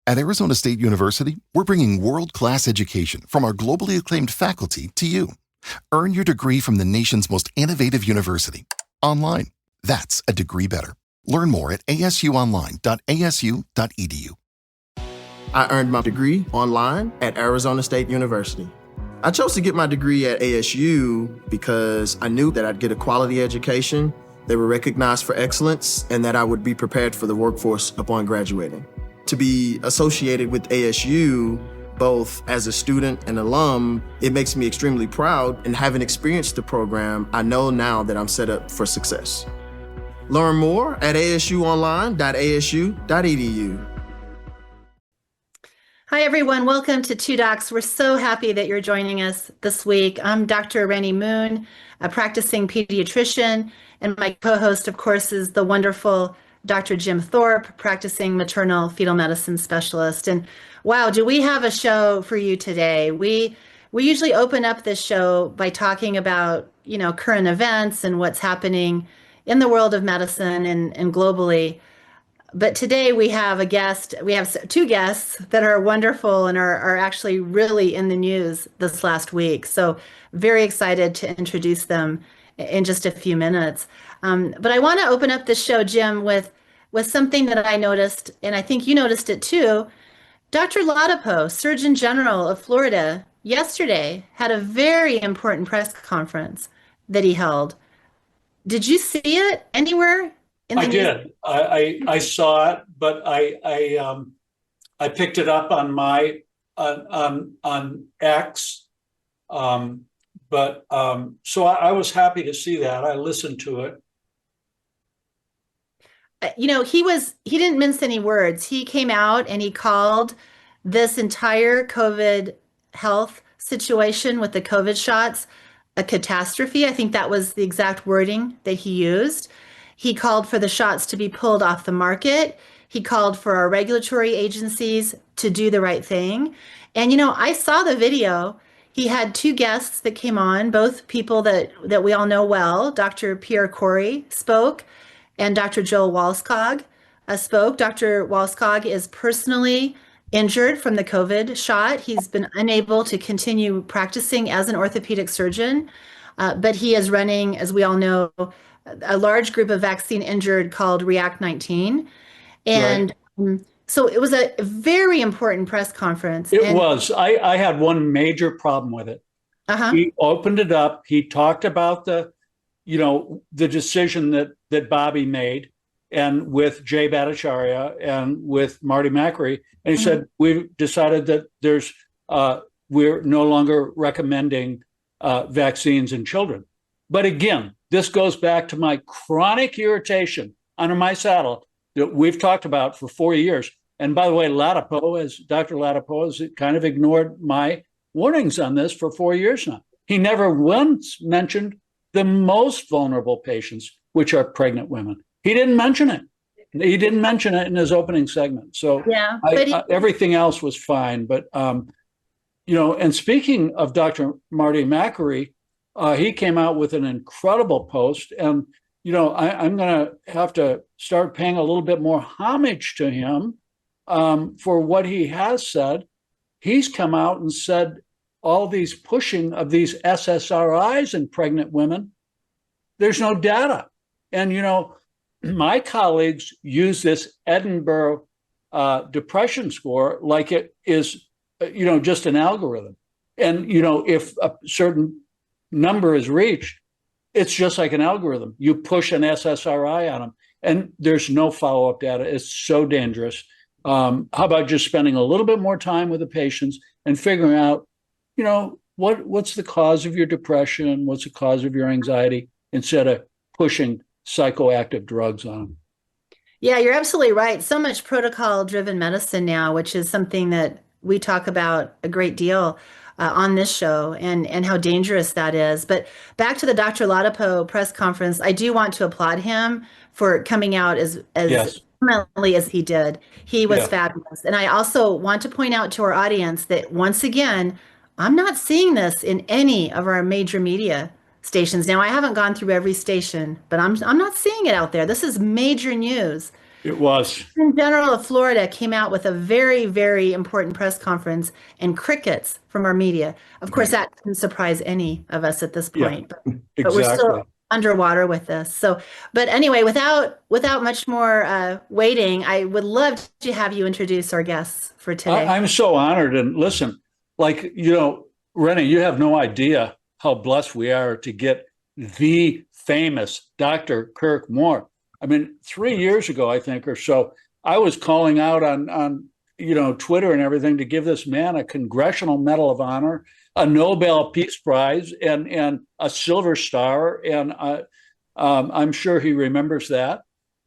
At Arizona State University, we're bringing world-class education from our globally acclaimed faculty to you. Earn your degree from the nation's most innovative university. Online. That's a degree better. Learn more at asuonline.asu.edu. I earned my degree online at Arizona State University. I chose to get my degree at ASU because I knew that I'd get a quality education, they were recognized for excellence, and that I would be prepared for the workforce upon graduating. To be associated with ASU, both as a student and alum, it makes me extremely proud, and having experienced the program, I know now that I'm set up for success. Learn more at asuonline.asu.edu. Hi, everyone. Welcome to Two Docs. We're so happy that you're joining us this week. I'm Dr. Rennie Moon, a practicing pediatrician, and my co-host, of course, is the wonderful Dr. Jim Thorp, practicing maternal fetal medicine specialist. And wow, do we have a show for you today? We usually open up this show by talking about, current events and what's happening in the world of medicine and globally. But today we have a guest. We have two guests that are wonderful and are actually really in the news this last week. So very excited to introduce them in just a few minutes. But I want to open up this show, Jim, with something that I noticed, and I think you noticed it too. Dr. Ladapo, Surgeon General of Florida, yesterday had a very important press conference that he held. Did you see it anywhere? I did. I saw it, but I picked it up on my on X. So I was happy to see that. I listened to it. He didn't mince any words. He came out and he called this entire COVID health situation with the COVID shots a catastrophe. I think that was the exact wording that he used. He called for the shots to be pulled off the market. He called for our regulatory agencies to do the right thing. And, I saw the video. He had two guests that came on, both people that we all know well. Dr. Pierre Corey spoke, and Dr. Joel Walskog spoke. Dr. Walskog is personally injured from the COVID shot. He's been unable to continue practicing as an orthopedic surgeon, but he is running, as we all know, a large group of vaccine injured called React 19. And right. So it was a very important press conference. It was. I had one major problem with it. He opened it up. He talked about the decision that Bobby made, and with Jay Bhattacharya and with Marty Makary. And he said, we've decided that we're no longer recommending vaccines in children. But again, this goes back to my chronic irritation under my saddle that we've talked about for 4 years. And by the way, Dr. Ladapo has kind of ignored my warnings on this for 4 years now. He never once mentioned the most vulnerable patients, which are pregnant women. He didn't mention it. He didn't mention it in his opening segment. So yeah, everything else was fine. But, and speaking of Dr. Marty Makary, he came out with an incredible post. And, I'm going to have to start paying a little bit more homage to him for what he has said. He's come out and said all these pushing of these SSRIs in pregnant women, there's no data. And, my colleagues use this Edinburgh depression score like it is, just an algorithm. And, if a certain number is reached, it's just like an algorithm. You push an SSRI on them, and there's no follow-up data. It's so dangerous. How about just spending a little bit more time with the patients and figuring out, what's the cause of your depression? What's the cause of your anxiety, instead of pushing psychoactive drugs on them. Yeah, you're absolutely right. So much protocol-driven medicine now, which is something that we talk about a great deal on this show, and how dangerous that is. But back to the Dr. Ladapo press conference, I do want to applaud him for coming out as yes. Definitely as he did. He was fabulous. And I also want to point out to our audience that, once again, I'm not seeing this in any of our major media stations. Now, I haven't gone through every station, but I'm not seeing it out there. This is major news. It was. In general of Florida came out with a very, very important press conference and crickets from our media. Of course, that didn't surprise any of us at this Yeah, point, but we're exactly. still underwater with this. So, but anyway, without much more waiting, I would love to have you introduce our guests for today. I'm so honored. And listen, like, Rennie, you have no idea how blessed we are to get the famous Dr. Kirk Moore. I mean, 3 years ago, I think, or so, I was calling out on Twitter and everything to give this man a Congressional Medal of Honor, a Nobel Peace Prize, and a Silver Star. And I'm sure he remembers that.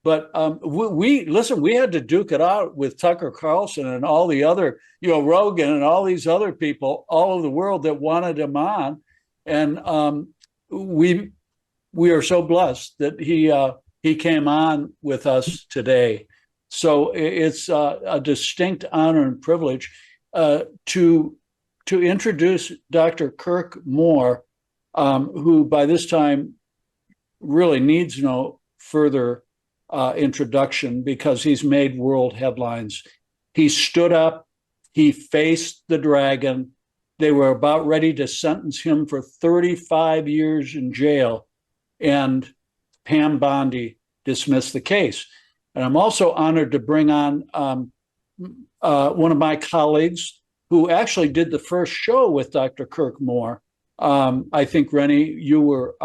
But we had to duke it out with Tucker Carlson and all the other, Rogan and all these other people all over the world that wanted him on. And we are so blessed that he came on with us today. So it's a distinct honor and privilege to introduce Dr. Kirk Moore, who by this time really needs no further introduction because he's made world headlines. He stood up, he faced the dragon. They were about ready to sentence him for 35 years in jail, and Pam Bondi dismissed the case. And I'm also honored to bring on one of my colleagues who actually did the first show with Dr. Kirk Moore. I think, Rennie, you were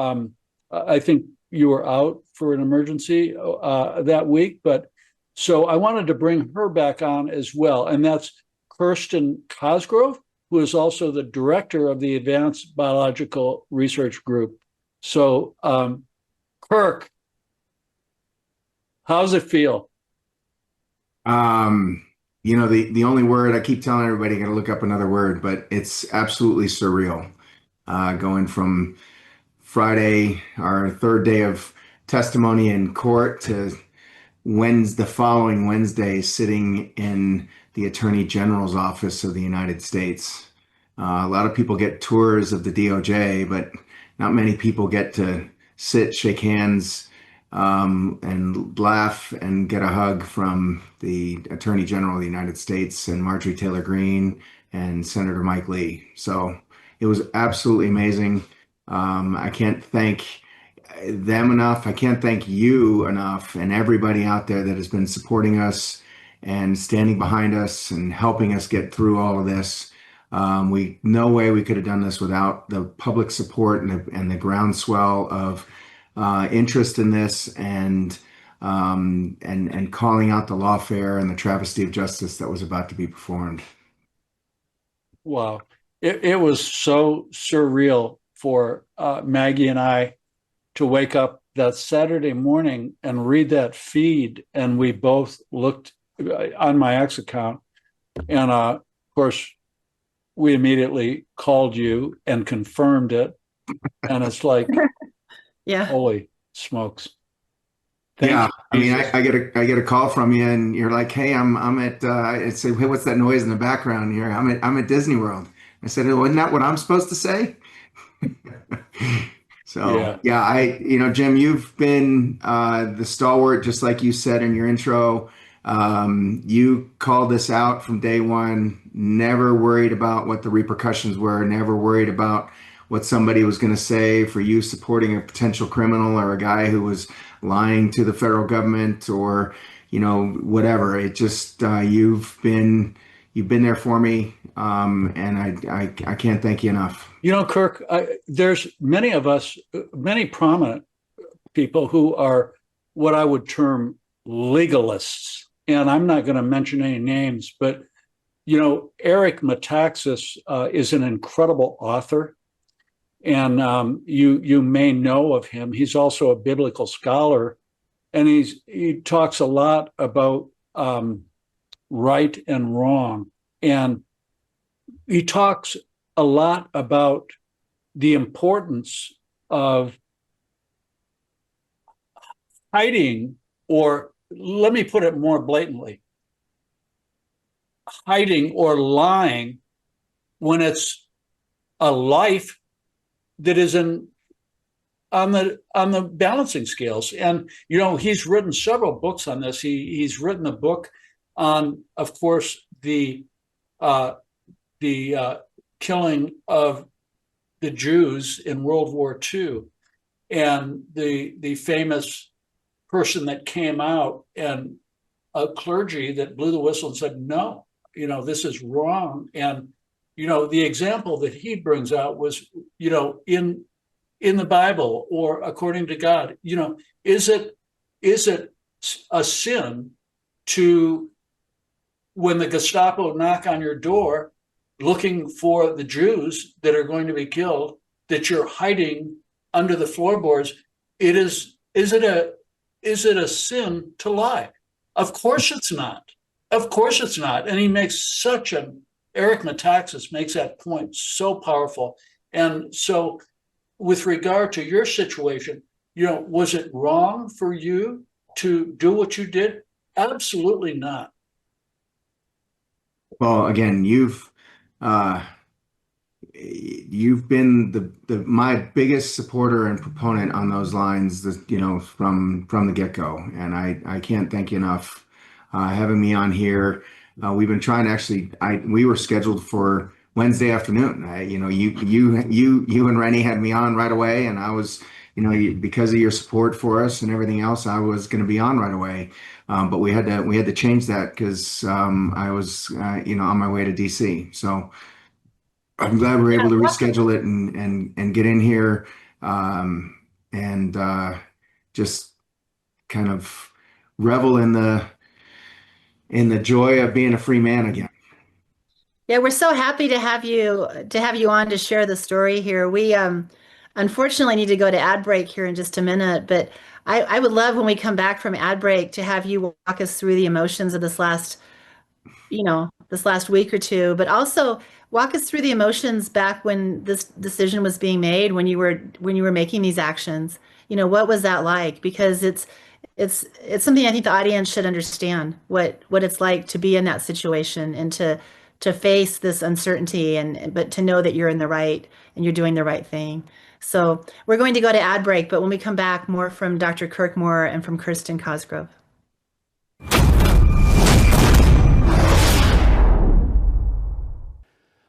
out for an emergency that week, but so I wanted to bring her back on as well. And that's Kirsten Cosgrove, who is also the director of the Advanced Biological Research Group. So, Kirk, how's it feel? The only word I keep telling everybody, got to look up another word, but it's absolutely surreal. Going from Friday, our third day of testimony in court, to the following Wednesday, sitting in the Attorney General's office of the United States. A lot of people get tours of the DOJ, but not many people get to sit, shake hands, and laugh and get a hug from the Attorney General of the United States and Marjorie Taylor Greene and Senator Mike Lee. So it was absolutely amazing. I can't thank them enough. I can't thank you enough, and everybody out there that has been supporting us and standing behind us and helping us get through all of this. No way we could have done this without the public support and the groundswell of interest in this, and calling out the lawfare and the travesty of justice that was about to be performed. Wow. It was so surreal for Maggie and I to wake up that Saturday morning and read that feed. And we both looked on my X account. And of course, we immediately called you and confirmed it. And it's like, yeah, holy smokes. Yeah, I mean, I get a call from you, and you're like, "Hey, I'm at." I say, "Hey, what's that noise in the background here?" I'm at Disney World. I said, "Oh, isn't that what I'm supposed to say?" So yeah, Jim, you've been the stalwart, just like you said in your intro. You called this out from day one. Never worried about what the repercussions were. Never worried about what somebody was going to say for you supporting a potential criminal or a guy who was lying to the federal government, or whatever. It just you've been there for me, and I can't thank you enough. Kirk, there's many of us, many prominent people who are what I would term legalists, and I'm not going to mention any names, but Eric Metaxas is an incredible author. And you may know of him. He's also a biblical scholar, and he talks a lot about right and wrong, and he talks a lot about the importance of hiding, or let me put it more blatantly, hiding or lying when it's a life that is in the balancing scales. And he's written several books on this. He's written a book on, of course, the killing of the Jews in World War II, and the famous person that came out, and a clergy that blew the whistle and said, no, this is wrong. And the example that he brings out was, in the Bible or according to God, is it a sin to, when the Gestapo knock on your door looking for the Jews that are going to be killed, that you're hiding under the floorboards? Is it a sin to lie? Of course it's not. Of course it's not. And he makes Eric Metaxas makes that point so powerful. And so with regard to your situation, was it wrong for you to do what you did? Absolutely not. Well, again, you've been my biggest supporter and proponent on those lines, from the get-go, and I can't thank you enough having me on here. We've been trying to we were scheduled for Wednesday afternoon. You and Rennie had me on right away, and I was, because of your support for us and everything else, I was going to be on right away. But we had to change that because I was on my way to DC. So I'm glad we're able to reschedule it and get in here and just kind of revel in the joy of being a free man again. Yeah, we're so happy to have you on to share the story here. We unfortunately need to go to ad break here in just a minute, but I would love when we come back from ad break to have you walk us through the emotions of this last week or two, but also walk us through the emotions back when this decision was being made, when you were making these actions. What was that like? Because it's something I think the audience should understand, what it's like to be in that situation and to face this uncertainty, but to know that you're in the right and you're doing the right thing. So we're going to go to ad break, but when we come back, more from Dr. Kirkmore and from Kirsten Cosgrove.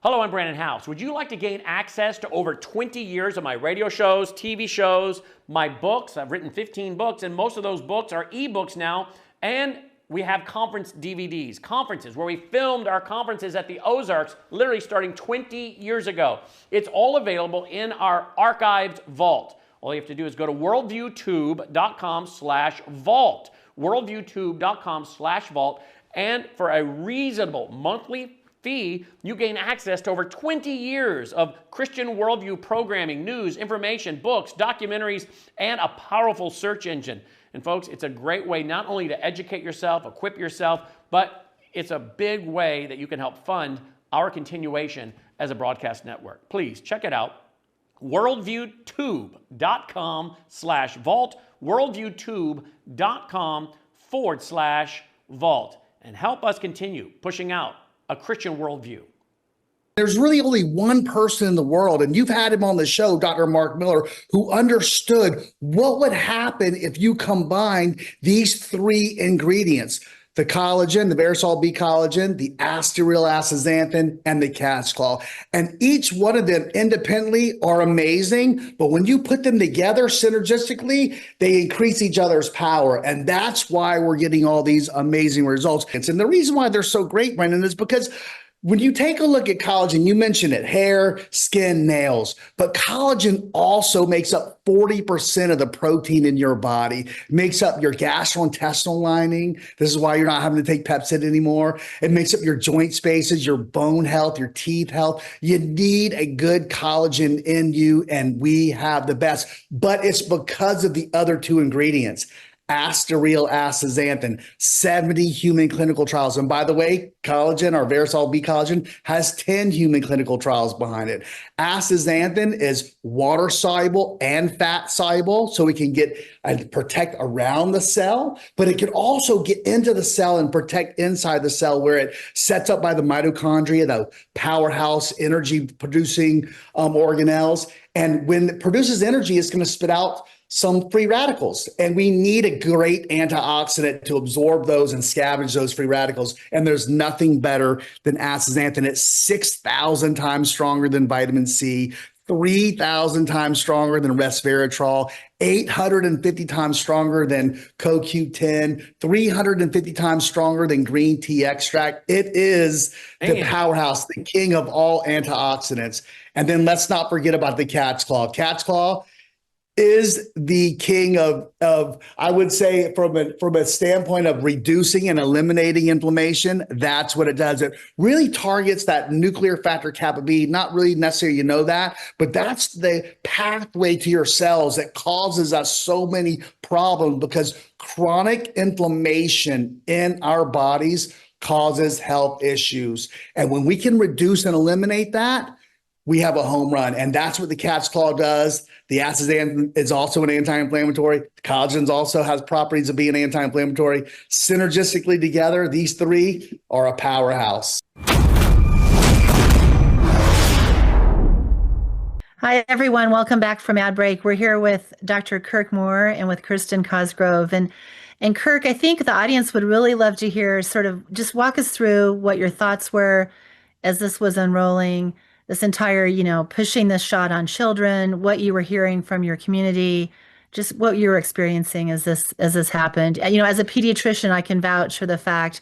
Hello, I'm Brandon House. Would you like to gain access to over 20 years of my radio shows, TV shows, my books? I've written 15 books, and most of those books are ebooks now, and we have conference DVDs, conferences where we filmed our conferences at the Ozarks, literally starting 20 years ago. It's all available in our archived vault. All you have to do is go to worldviewtube.com/vault, worldviewtube.com/vault, and for a reasonable monthly fee, you gain access to over 20 years of Christian worldview programming, news, information, books, documentaries, and a powerful search engine. And folks, it's a great way not only to educate yourself, equip yourself, but it's a big way that you can help fund our continuation as a broadcast network. Please check it out. worldviewtube.com/vault, worldviewtube.com/vault, and help us continue pushing out a Christian worldview. There's really only one person in the world, and you've had him on the show, Dr. Mark Miller, who understood what would happen if you combined these three ingredients: the collagen, the Verisol B collagen, the asteryl astaxanthin, and the cat's claw. And each one of them independently are amazing, but when you put them together synergistically, they increase each other's power. And that's why we're getting all these amazing results. And the reason why they're so great, Brendan, is because when you take a look at collagen, you mentioned it, hair, skin, nails, but collagen also makes up 40% of the protein in your body, makes up your gastrointestinal lining. This is why you're not having to take Pepcid anymore. It makes up your joint spaces, your bone health, your teeth health. You need a good collagen in you, and we have the best, but it's because of the other two ingredients. Asteryl astaxanthin, 70 human clinical trials. And by the way, collagen, our Verisol B collagen, has 10 human clinical trials behind it. Astaxanthin is water soluble and fat soluble, so we can get and protect around the cell, but it can also get into the cell and protect inside the cell where it sets up by the mitochondria, the powerhouse energy producing organelles. And when it produces energy, it's going to spit out some free radicals. And we need a great antioxidant to absorb those and scavenge those free radicals. And there's nothing better than astaxanthin. It's 6,000 times stronger than vitamin C, 3,000 times stronger than resveratrol, 850 times stronger than CoQ10, 350 times stronger than green tea extract. It is the powerhouse, the king of all antioxidants. And then let's not forget about the cat's claw. Cat's claw is the king of I would say from a standpoint of reducing and eliminating inflammation. That's what it does. It really targets that nuclear factor kappa B. Not really necessarily, that, but that's the pathway to your cells that causes us so many problems, because chronic inflammation in our bodies causes health issues. And when we can reduce and eliminate that, we have a home run. And that's what the cat's claw does. The astaxanthin is also an anti-inflammatory. Collagen also has properties of being anti-inflammatory. Synergistically together, these three are a powerhouse. Hi, everyone. Welcome back from ad break. We're here with Dr. Kirk Moore and with Kirsten Cosgrove. And Kirk, I think the audience would really love to hear, sort of just walk us through what your thoughts were as this was unrolling, this entire, pushing this shot on children, what you were hearing from your community, just what you were experiencing as this happened. As a pediatrician, I can vouch for the fact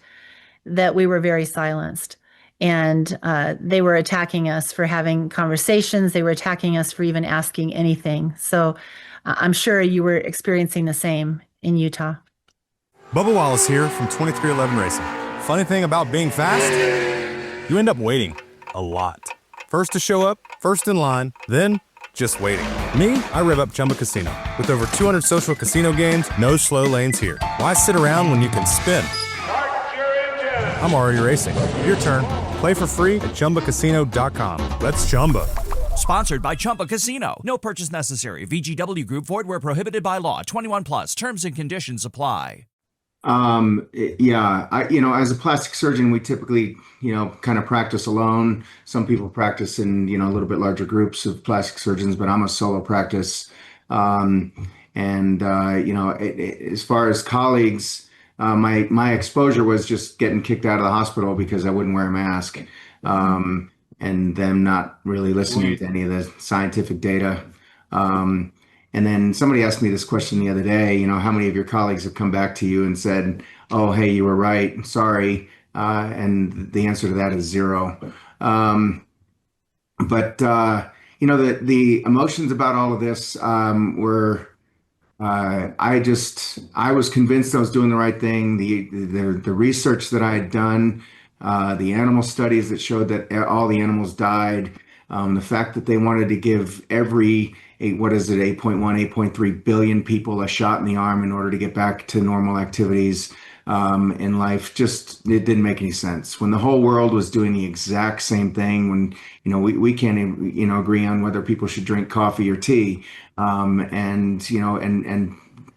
that we were very silenced, and they were attacking us for having conversations. They were attacking us for even asking anything. So I'm sure you were experiencing the same in Utah. Bubba Wallace here from 2311 Racing. Funny thing about being fast, you end up waiting a lot. First to show up, first in line, then just waiting. Me, I rev up Chumba Casino. With over 200 social casino games, no slow lanes here. Why sit around when you can spin? I'm already racing. Your turn. Play for free at ChumbaCasino.com. Let's Chumba. Sponsored by Chumba Casino. No purchase necessary. VGW Group. Void where prohibited by law. 21 plus. Terms and conditions apply. As a plastic surgeon, we typically, kind of practice alone. Some people practice in, a little bit larger groups of plastic surgeons, but I'm a solo practice. As far as colleagues, my exposure was just getting kicked out of the hospital because I wouldn't wear a mask, and them not really listening to any of the scientific data. And then somebody asked me this question the other day, how many of your colleagues have come back to you and said, oh, hey, you were right, sorry. And the answer to that is zero. The emotions about all of this were, I was convinced I was doing the right thing. The research that I had done, the animal studies that showed that all the animals died, the fact that they wanted to give every 8.1, 8.3 billion people a shot in the arm in order to get back to normal activities in life, it didn't make any sense. When the whole world was doing the exact same thing, when, we can't, agree on whether people should drink coffee or tea. And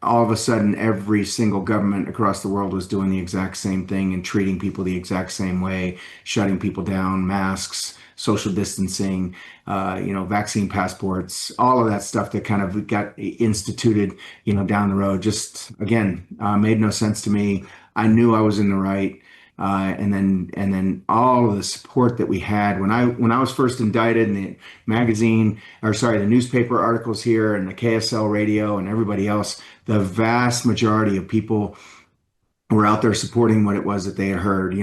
all of a sudden, every single government across the world was doing the exact same thing and treating people the exact same way, shutting people down, masks, social distancing, vaccine passports, all of that stuff that kind of got instituted, down the road, just again, made no sense to me. I knew I was in the right. And then all of the support that we had when I was first indicted, and the newspaper articles here and the KSL radio and everybody else, the vast majority of people were out there supporting what it was that they had heard.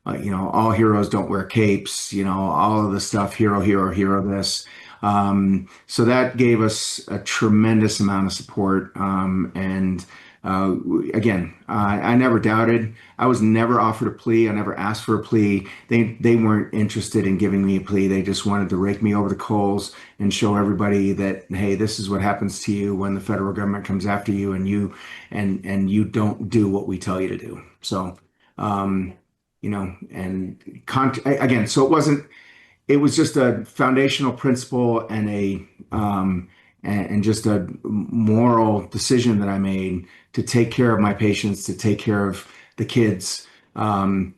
All heroes don't wear capes, all of the stuff, hero this. So that gave us a tremendous amount of support. And again, I never doubted. I was never offered a plea. I never asked for a plea. They weren't interested in giving me a plea. They just wanted to rake me over the coals and show everybody that, hey, this is what happens to you when the federal government comes after you and you don't do what we tell you to do. So, again, so it was just a foundational principle and and just a moral decision that I made to take care of my patients, to take care of the kids, and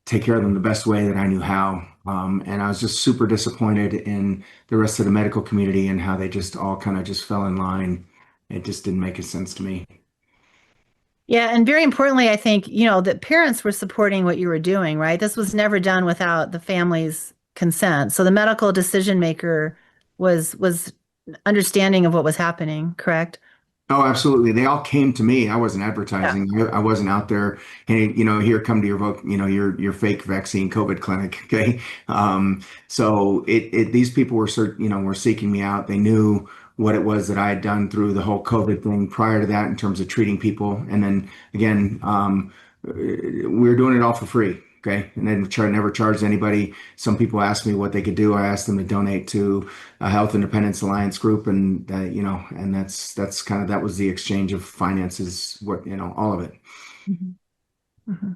take care of them the best way that I knew how. And I was just super disappointed in the rest of the medical community and how they just all kind of just fell in line. It just didn't make sense to me. Yeah, and very importantly, I think, that parents were supporting what you were doing, right? This was never done without the family's consent. So the medical decision maker was understanding of what was happening, correct? Oh, absolutely. They all came to me. I wasn't Yeah. advertising. I wasn't out there. Hey, here, come to your fake vaccine COVID clinic. Okay. So these people were seeking me out. They knew what it was that I had done through the whole COVID thing prior to that in terms of treating people. And then again, we were doing it all for free. Okay. And then never charged anybody. Some people asked me what they could do. I asked them to donate to a Health Independence Alliance group. And, and that was the exchange of finances, all of it. Mm-hmm. Mm-hmm.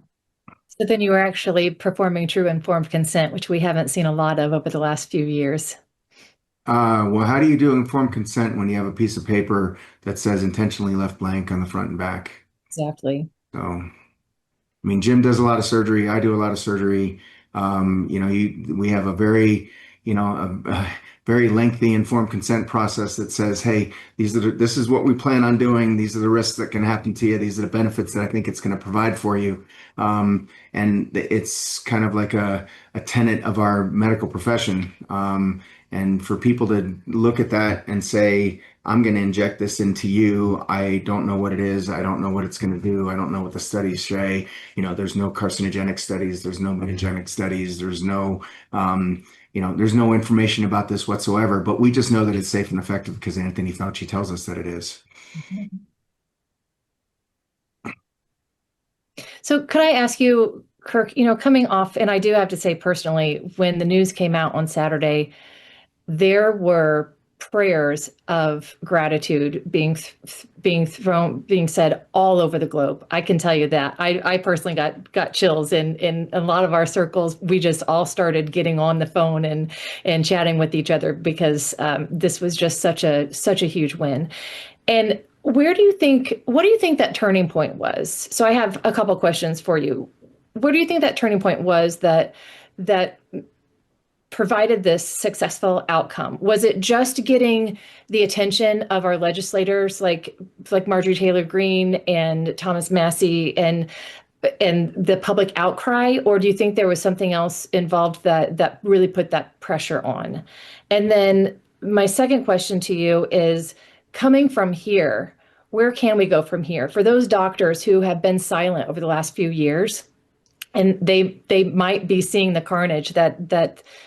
So then you were actually performing true informed consent, which we haven't seen a lot of over the last few years. Well, how do you do informed consent when you have a piece of paper that says intentionally left blank on the front and back? Exactly. So, I mean, Jim does a lot of surgery. I do a lot of surgery. We have a very, a very lengthy informed consent process that says, hey, this is what we plan on doing. These are the risks that can happen to you. These are the benefits that I think it's going to provide for you. And it's kind of like a tenet of our medical profession. And for people to look at that and say, I'm going to inject this into you. I don't know what it is. I don't know what it's going to do. I don't know what the studies say. There's no carcinogenic studies. There's no mutagenic studies. There's no, there's no information about this whatsoever, but we just know that it's safe and effective because Anthony Fauci tells us that it is. So could I ask you, Kirk, coming off, and I do have to say personally, when the news came out on Saturday, there were prayers of gratitude being said all over the globe. I can tell you that. I personally got chills in a lot of our circles. We just all started getting on the phone and chatting with each other because this was just such a huge win. And what do you think that turning point was? So I have a couple questions for you. What do you think that turning point was that provided this successful outcome? Was it just getting the attention of our legislators like Marjorie Taylor Greene and Thomas Massie and the public outcry, or do you think there was something else involved that really put that pressure on? And then my second question to you is, coming from here, where can we go from here? For those doctors who have been silent over the last few years, and they might be seeing the carnage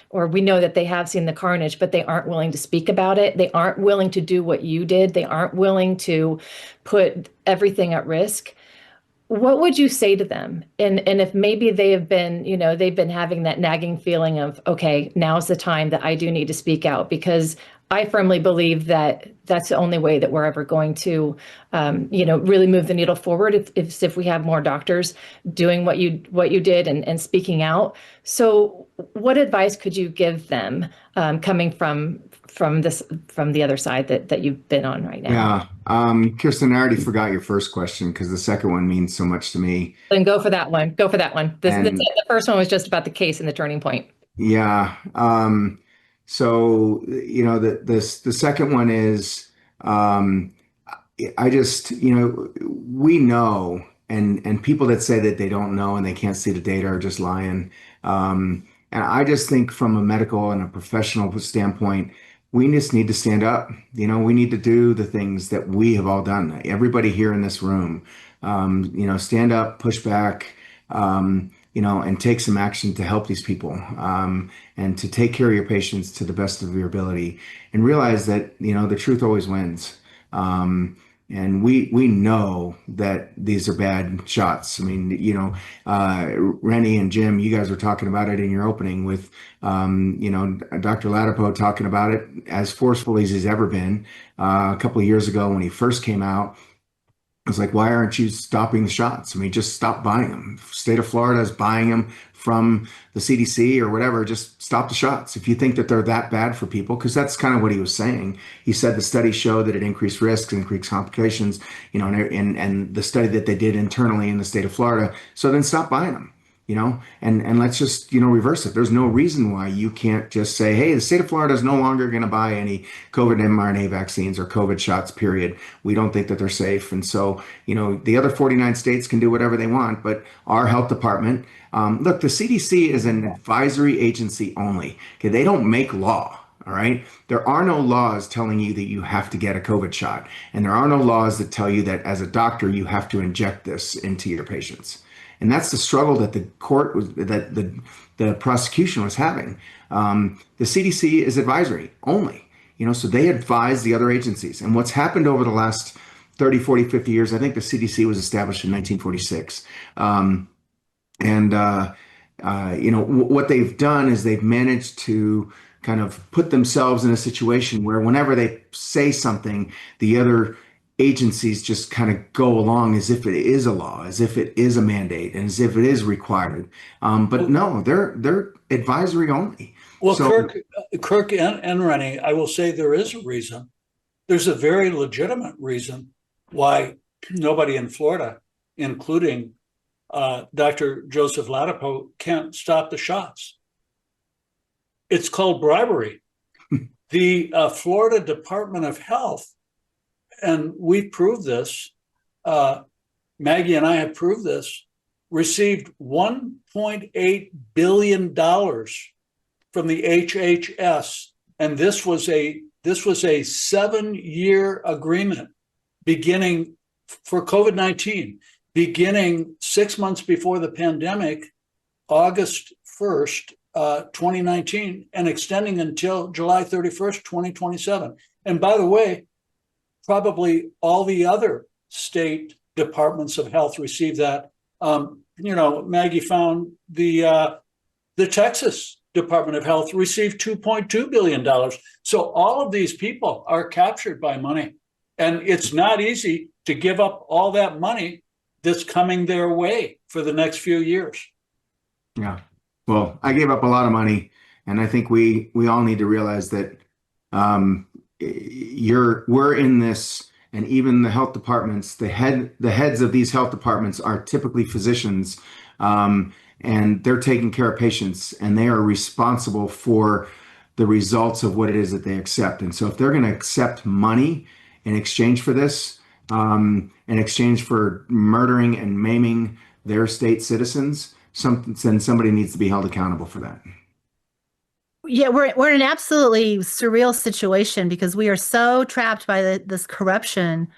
or we know that they have seen the carnage, but they aren't willing to speak about it. They aren't willing to do what you did. They aren't willing to put everything at risk. What would you say to them? And if maybe they've been having that nagging feeling of, okay, now's the time that I do need to speak out, because I firmly believe that that's the only way that we're ever going to, really move the needle forward. If we have more doctors doing what you did and speaking out. So, what advice could you give them coming from the other side that you've been on right now? Yeah, Kirsten, I already forgot your first question because the second one means so much to me. Then go for that one. The first one was just about the case and the turning point. Yeah. So, the second one is, I just, we know, and people that say that they don't know and they can't see the data are just lying. And I just think from a medical and a professional standpoint, we just need to stand up. We need to do the things that we have all done. Everybody here in this room, stand up, push back, and take some action to help these people, and to take care of your patients to the best of your ability, and realize that, the truth always wins. And we know that these are bad shots. I mean, Rennie and Jim, you guys were talking about it in your opening with, Dr. Latipo talking about it as forcefully as he's ever been. A couple of years ago when he first came out, I was like, why aren't you stopping the shots? I mean, just stop buying them. State of Florida is buying them from the CDC or whatever. Just stop the shots. If you think that they're that bad for people, because that's kind of what he was saying. He said the studies show that it increased risks, increased complications, and the study that they did internally in the state of Florida. So then stop buying them. And let's just, reverse it. There's no reason why you can't just say, hey, the state of Florida is no longer going to buy any COVID mRNA vaccines or COVID shots, period. We don't think that they're safe. And so, the other 49 states can do whatever they want, but our health department, look, the CDC is an advisory agency only. Okay, they don't make law. All right. There are no laws telling you that you have to get a COVID shot. And there are no laws that tell you that as a doctor, you have to inject this into your patients. And that's the struggle that the court was, that the prosecution was having. The CDC is advisory only, so they advise the other agencies. And what's happened over the last 30, 40, 50 years, I think the CDC was established in 1946. What they've done is they've managed to kind of put themselves in a situation where whenever they say something, the other agencies just kind of go along as if it is a law, as if it is a mandate, and as if it is required. But no, they're advisory only. Well, so, Kirk and Rennie, I will say there is a reason. There's a very legitimate reason why nobody in Florida, including Dr. Joseph Latipo, can't stop the shots. It's called bribery. The Florida Department of Health, and we proved this, Maggie and I have proved this, received $1.8 billion from the HHS. And this was a 7-year agreement beginning for COVID-19, beginning 6 months before the pandemic, August 1st, 2019, and extending until July 31st, 2027. And by the way, probably all the other state departments of health receive that. Maggie found the Texas Department of Health received $2.2 billion. So all of these people are captured by money. And it's not easy to give up all that money that's coming their way for the next few years. Yeah. Well, I gave up a lot of money, and I think we all need to realize that we're in this, and even the health departments, the heads of these health departments are typically physicians, and they're taking care of patients, and they are responsible for the results of what it is that they accept. And so if they're going to accept money in exchange for this, in exchange for murdering and maiming their state citizens, then somebody needs to be held accountable for that. Yeah, we're in an absolutely surreal situation because we are so trapped by this corruption.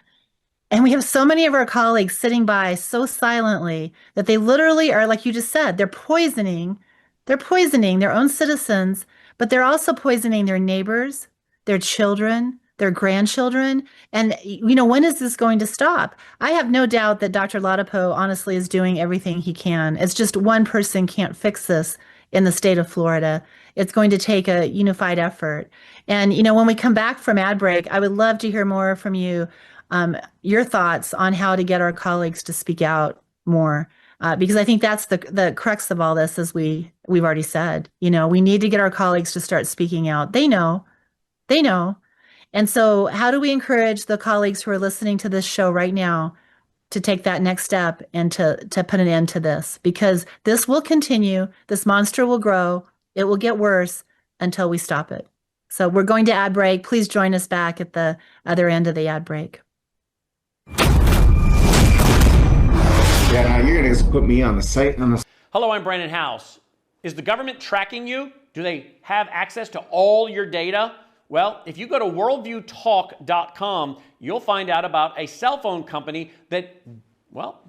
And we have so many of our colleagues sitting by so silently that they literally are, like you just said, they're poisoning their own citizens, but they're also poisoning their neighbors, their children, their grandchildren. And, when is this going to stop? I have no doubt that Dr. Latipo honestly is doing everything he can. It's just one person can't fix this in the state of Florida. It's going to take a unified effort. And, when we come back from ad break, I would love to hear more from you, your thoughts on how to get our colleagues to speak out more. Because I think that's the crux of all this, as we've already said. We need to get our colleagues to start speaking out. They know. And so how do we encourage the colleagues who are listening to this show right now to take that next step and to put an end to this? Because this will continue. This monster will grow. It will get worse until we stop it. So we're going to ad break. Please join us back at the other end of the ad break. Yeah, now you're going to put me on the site. Hello, I'm Brandon House. Is the government tracking you? Do they have access to all your data? Well, if you go to worldviewtalk.com, you'll find out about a cell phone company that,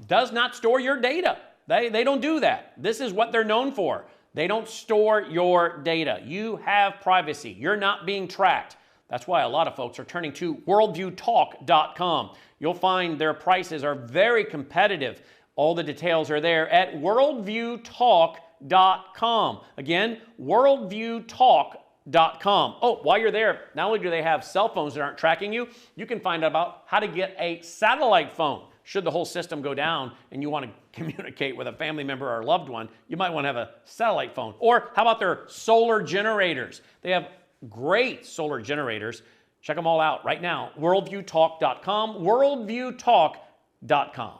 does not store your data. They don't do that. This is what they're known for. They don't store your data. You have privacy. You're not being tracked. That's why a lot of folks are turning to worldviewtalk.com. You'll find their prices are very competitive. All the details are there at worldviewtalk.com. Again, worldviewtalk.com. Oh, while you're there, not only do they have cell phones that aren't tracking you, you can find out about how to get a satellite phone. Should the whole system go down and you want to communicate with a family member or a loved one, you might want to have a satellite phone. Or how about their solar generators? They have great solar generators. Check them all out right now. Worldviewtalk.com, worldviewtalk.com.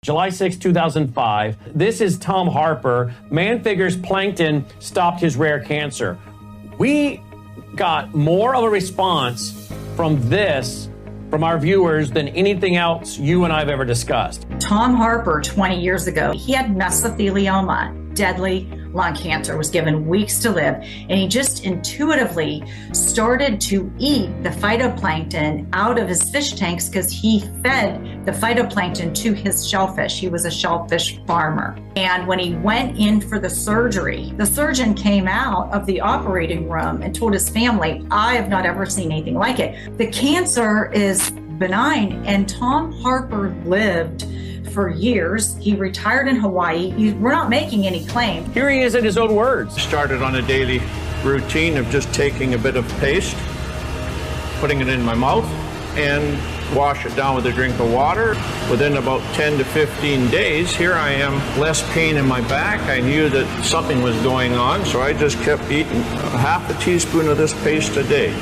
July 6, 2005. This is Tom Harper. Man figures plankton stopped his rare cancer. We got more of a response from our viewers than anything else you and I have ever discussed. Tom Harper, 20 years ago, he had mesothelioma, deadly lung cancer, was given weeks to live, and he just intuitively started to eat the phytoplankton out of his fish tanks because he fed the phytoplankton to his shellfish. He was a shellfish farmer. And when he went in for the surgery, the surgeon came out of the operating room and told his family, I have not ever seen anything like it. The cancer is benign, and Tom Harper lived for years. He retired in Hawaii. We're not making any claim. Here he is in his own words. Started on a daily routine of just taking a bit of paste, putting it in my mouth, and wash it down with a drink of water. Within about 10 to 15 days, here I am, less pain in my back. I knew that something was going on, so I just kept eating half a teaspoon of this paste a day.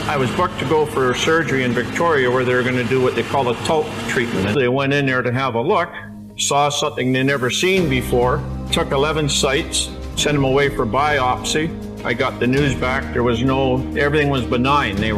I was booked to go for surgery in Victoria where they were going to do what they call a Thorp treatment. They went in there to have a look, saw something they'd never seen before, took 11 sites, sent them away for biopsy. I got the news back. Everything was benign. They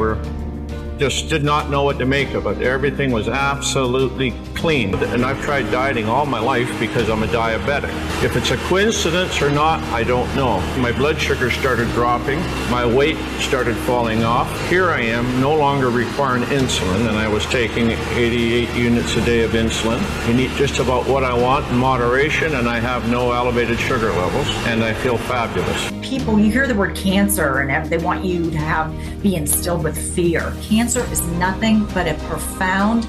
just did not know what to make of it. Everything was absolutely clean. And I've tried dieting all my life because I'm a diabetic. If it's a coincidence or not, I don't know. My blood sugar started dropping. My weight started falling off. Here I am, no longer requiring insulin, and I was taking 88 units a day of insulin. I can eat just about what I want in moderation, and I have no elevated sugar levels, and I feel fabulous. People, you hear the word cancer, and they want you to be instilled with fear. Cancer is nothing but a profound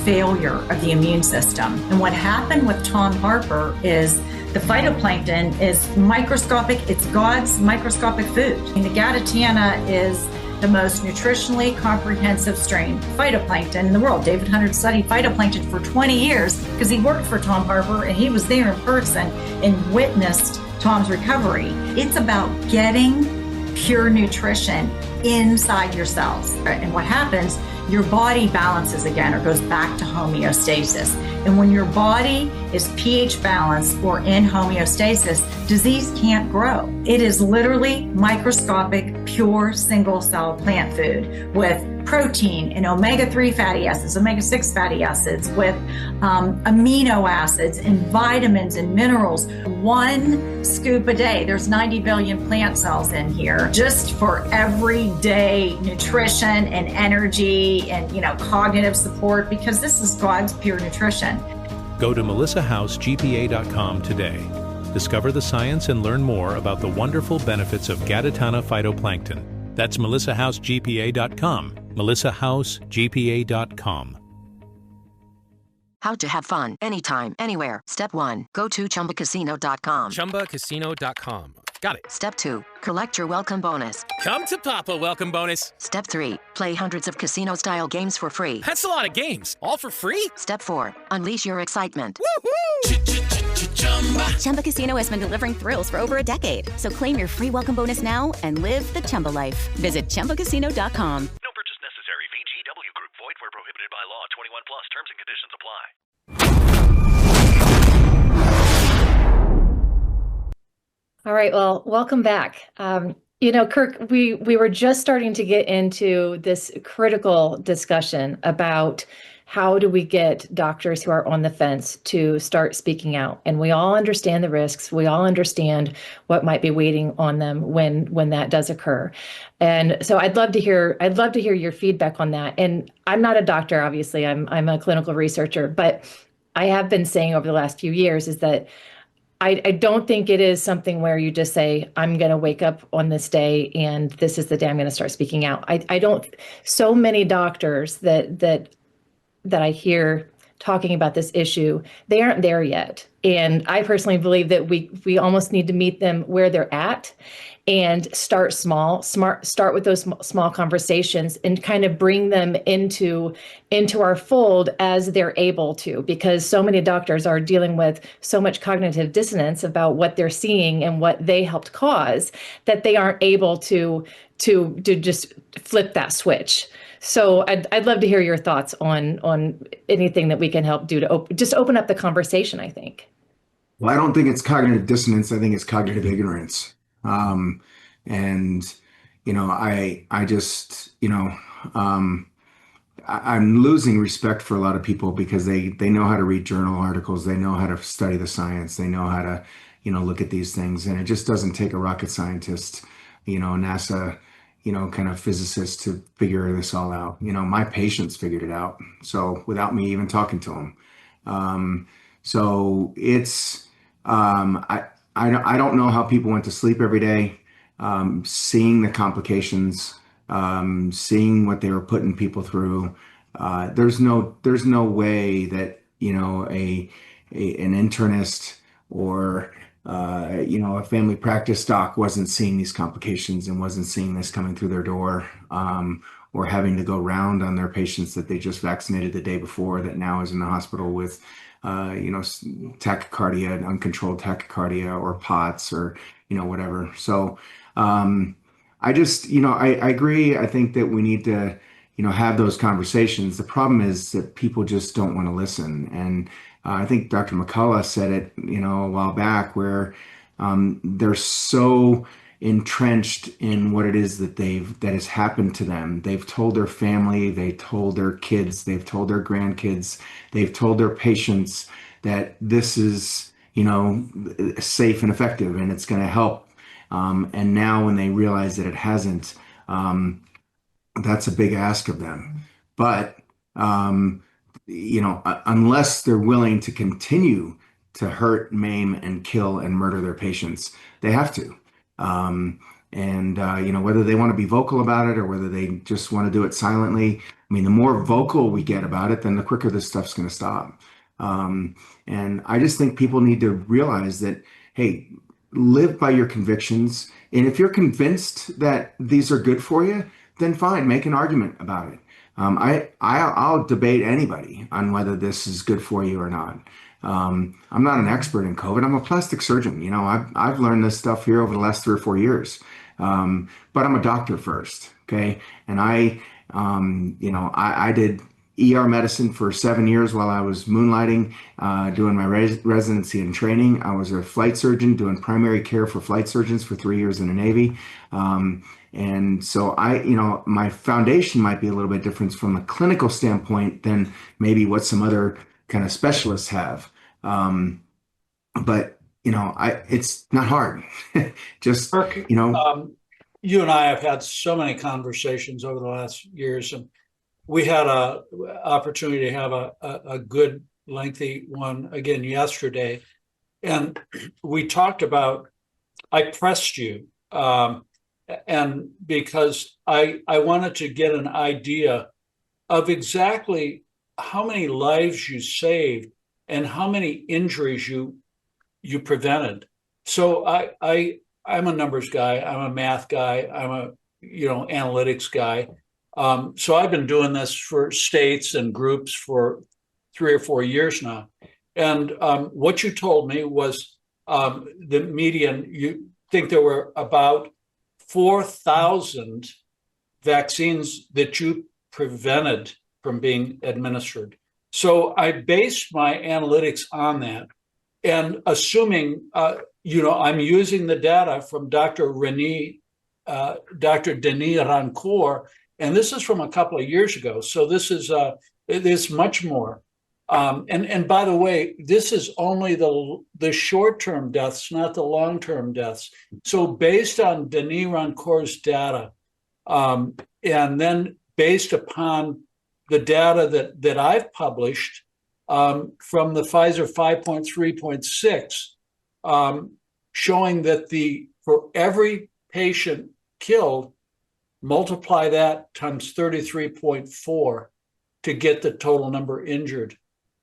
failure of the immune system. And what happened with Tom Harper is the phytoplankton is microscopic. It's God's microscopic food. And the Gadatiana is the most nutritionally comprehensive strain phytoplankton in the world. David Hunter studied phytoplankton for 20 years because he worked for Tom Harper and he was there in person and witnessed Tom's recovery. It's about getting pure nutrition inside your cells. And what happens, your body balances again or goes back to homeostasis. And when your body is pH balanced or in homeostasis, disease can't grow. It is literally microscopic, pure single cell plant food with protein and omega-3 fatty acids, omega-6 fatty acids, with amino acids and vitamins and minerals. 1 scoop a day. There's 90 billion plant cells in here just for everyday nutrition and energy and, cognitive support, because this is God's pure nutrition. Go to melissahousegpa.com today. Discover the science and learn more about the wonderful benefits of Gadatana phytoplankton. That's melissahousegpa.com. melissahousegpa.com. How to have fun anytime, anywhere. Step 1. Go to ChumbaCasino.com. ChumbaCasino.com. Got it. Step 2. Collect your welcome bonus. Come to Papa welcome bonus. Step 3. Play hundreds of casino-style games for free. That's a lot of games. All for free? Step 4. Unleash your excitement. Woohoo! Chumba Casino has been delivering thrills for over a decade. So claim your free welcome bonus now and live the Chumba life. Visit ChumbaCasino.com. No purchase necessary. VGW Group. Void where prohibited by law. 21 plus. Terms and conditions apply. All right. Well, welcome back. Kirk, we were just starting to get into this critical discussion about how do we get doctors who are on the fence to start speaking out? And we all understand the risks. We all understand what might be waiting on them when that does occur. And so I'd love to hear your feedback on that. And I'm not a doctor, obviously. I'm a clinical researcher, but I have been saying over the last few years is that I don't think it is something where you just say, I'm going to wake up on this day and this is the day I'm going to start speaking out. I don't, so many doctors that I hear talking about this issue, they aren't there yet. And I personally believe that we almost need to meet them where they're at and start start with those small conversations and kind of bring them into our fold as they're able to, because so many doctors are dealing with so much cognitive dissonance about what they're seeing and what they helped cause, that they aren't able to just flip that switch. So I'd love to hear your thoughts on anything that we can help do to just open up the conversation, I think. Well, I don't think it's cognitive dissonance. I think it's cognitive ignorance. And, I just, I'm losing respect for a lot of people because they know how to read journal articles. They know how to study the science. They know how to, look at these things. And it just doesn't take a rocket scientist, NASA, kind of physicist to figure this all out. My patients figured it out. So without me even talking to them. So it's, I don't know how people went to sleep every day, seeing the complications, seeing what they were putting people through. There's no way that, an internist or, a family practice doc wasn't seeing these complications and wasn't seeing this coming through their door, or having to go round on their patients that they just vaccinated the day before that now is in the hospital with, tachycardia and uncontrolled tachycardia or POTS or, whatever. So, I just, I agree. I think that we need to, have those conversations. The problem is that people just don't want to listen. And I think Dr. McCullough said it, a while back, where they're so entrenched in what it is that has happened to them. They've told their family, they told their kids, they've told their grandkids, they've told their patients that this is, safe and effective and it's going to help. And now when they realize that it hasn't, that's a big ask of them. But, unless they're willing to continue to hurt, maim, and kill and murder their patients, they have to. Whether they want to be vocal about it or whether they just want to do it silently, I mean, the more vocal we get about it, then the quicker this stuff's going to stop. And I just think people need to realize that, hey, live by your convictions. And if you're convinced that these are good for you, then fine, make an argument about it. I'll debate anybody on whether this is good for you or not. I'm not an expert in COVID. I'm a plastic surgeon. I've learned this stuff here over the last 3 or 4 years. But I'm a doctor first. Okay. And I did ER medicine for 7 years while I was moonlighting, doing my residency and training. I was a flight surgeon doing primary care for flight surgeons for 3 years in the Navy. And so my foundation might be a little bit different from a clinical standpoint than maybe what some other kind of specialists have. But it's not hard. Just, Kirk, you and I have had so many conversations over the last years, and we had a opportunity to have a good lengthy one again yesterday. And we talked about, I pressed you, and because I wanted to get an idea of exactly how many lives you saved and how many injuries you prevented. So I'm a numbers guy, I'm a math guy, I'm a analytics guy. So I've been doing this for states and groups for 3 or 4 years now. And what you told me was the median, you think there were about 4,000 vaccines that you prevented from being administered. So I based my analytics on that. And assuming, I'm using the data from Dr. Denis Rancourt, and this is from a couple of years ago. So this is much more. And by the way, this is only the short-term deaths, not the long-term deaths. So based on Denis Rancourt's data, and then based upon the data that I've published from the Pfizer 5.3.6, showing that for every patient killed, multiply that times 33.4 to get the total number injured.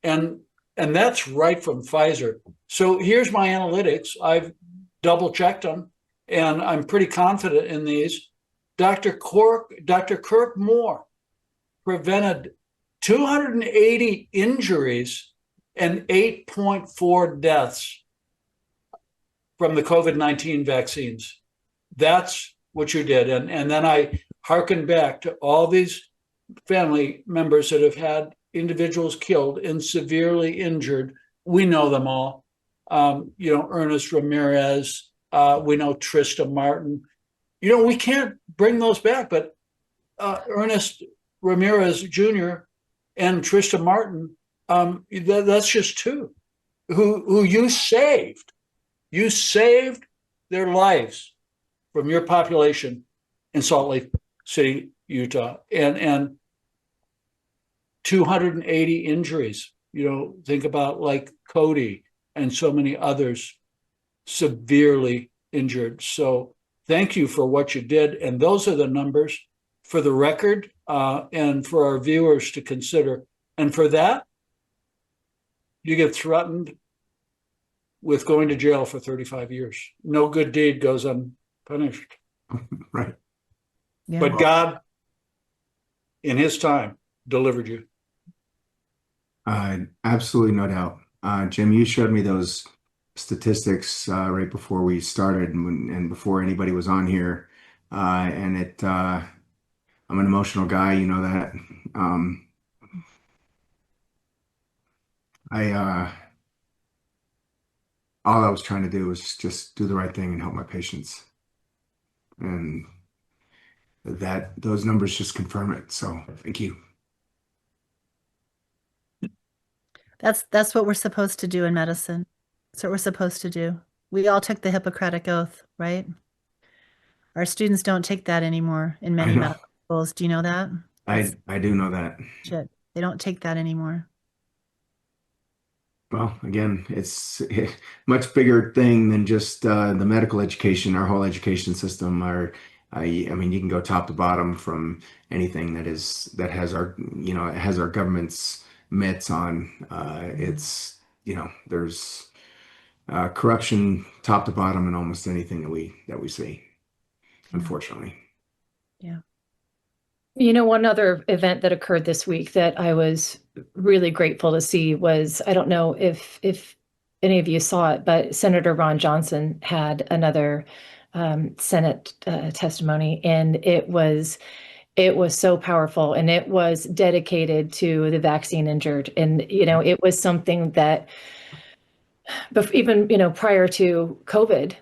And that's right from Pfizer. So here's my analytics. I've double checked them, and I'm pretty confident in these. Dr. Kirk Moore prevented 280 injuries and 8.4 deaths from the COVID-19 vaccines. That's what you did. And then I hearkened back to all these family members that have had individuals killed and severely injured. We know them all. Ernest Ramirez, we know Trista Martin. We can't bring those back, but Ernest Ramirez Jr. and Trista Martin, that's just two who you saved. You saved their lives from your population in Salt Lake City, Utah, and 280 injuries. Think about like Cody and so many others severely injured. So thank you for what you did. And those are the numbers for the record and for our viewers to consider. And for that, you get threatened with going to jail for 35 years. No good deed goes unpunished. Right. Yeah. But God, in his time, delivered you. Absolutely, no doubt. Jim, you showed me those statistics right before we started and before anybody was on here. I'm an emotional guy, you know that. All I was trying to do was just do the right thing and help my patients. And those numbers just confirm it. So thank you. That's what we're supposed to do in medicine. That's what we're supposed to do. We all took the Hippocratic Oath, right? Our students don't take that anymore in many medical schools. Do you know that? I do know that. Shit. They don't take that anymore. Well, again, it's a much bigger thing than just the medical education, our whole education system. I mean, you can go top to bottom from anything that has our government's mitts on. There's corruption top to bottom in almost anything that we see, unfortunately. Yeah. One other event that occurred this week that I was really grateful to see was, I don't know if any of you saw it, but Senator Ron Johnson had another Senate testimony, and it was so powerful, and it was dedicated to the vaccine injured. And, it was something that even, prior to COVID,